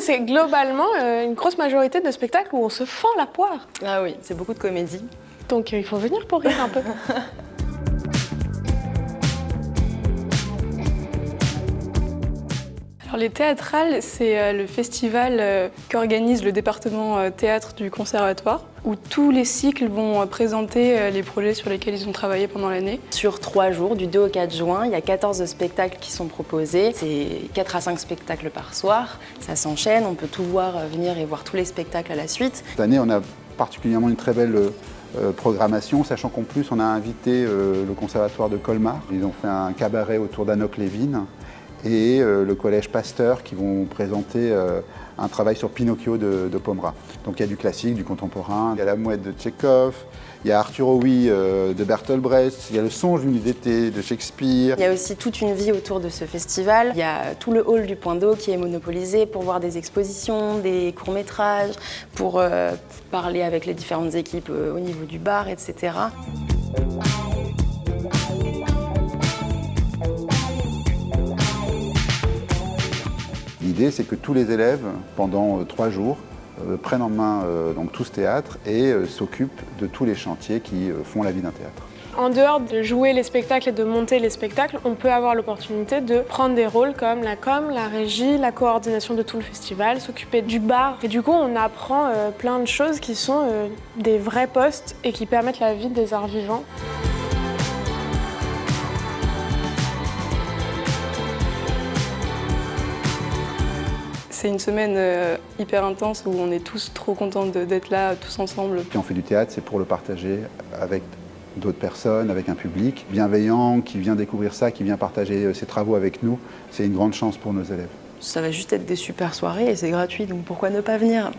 c'est globalement une grosse majorité de spectacles où on se fend la poire. Ah oui, c'est beaucoup de comédie. Donc il faut venir pour rire un peu. Alors, les théâtrales, c'est le festival qu'organise le département théâtre du conservatoire, où tous les cycles vont présenter les projets sur lesquels ils ont travaillé pendant l'année. Sur 3 jours, du 2 au 4 juin, il y a 14 spectacles qui sont proposés. C'est 4 à 5 spectacles par soir. Ça s'enchaîne, on peut tout voir, venir et voir tous les spectacles à la suite. Cette année, on a particulièrement une très belle programmation, sachant qu'en plus, on a invité le conservatoire de Colmar. Ils ont fait un cabaret autour d'Anouk Lévin et le collège Pasteur qui vont présenter un travail sur Pinocchio de Pomera. Donc il y a du classique, du contemporain, il y a La Mouette de Tchekhov, il y a Arthur Howie de Bertolt Brecht, il y a Le Songe d'une nuit d'été de Shakespeare. Il y a aussi toute une vie autour de ce festival. Il y a tout le hall du Point d'eau qui est monopolisé pour voir des expositions, des courts-métrages, pour parler avec les différentes équipes au niveau du bar, etc. L'idée, c'est que tous les élèves, pendant 3 jours, prennent en main donc, tout ce théâtre et s'occupent de tous les chantiers qui font la vie d'un théâtre. En dehors de jouer les spectacles et de monter les spectacles, on peut avoir l'opportunité de prendre des rôles comme la com, la régie, la coordination de tout le festival, s'occuper du bar. Et du coup, on apprend plein de choses qui sont des vrais postes et qui permettent la vie des arts vivants. C'est une semaine hyper intense où on est tous trop contents d'être là, tous ensemble. Puis on fait du théâtre, c'est pour le partager avec d'autres personnes, avec un public bienveillant qui vient découvrir ça, qui vient partager ses travaux avec nous. C'est une grande chance pour nos élèves. Ça va juste être des super soirées et c'est gratuit, donc pourquoi ne pas venir ?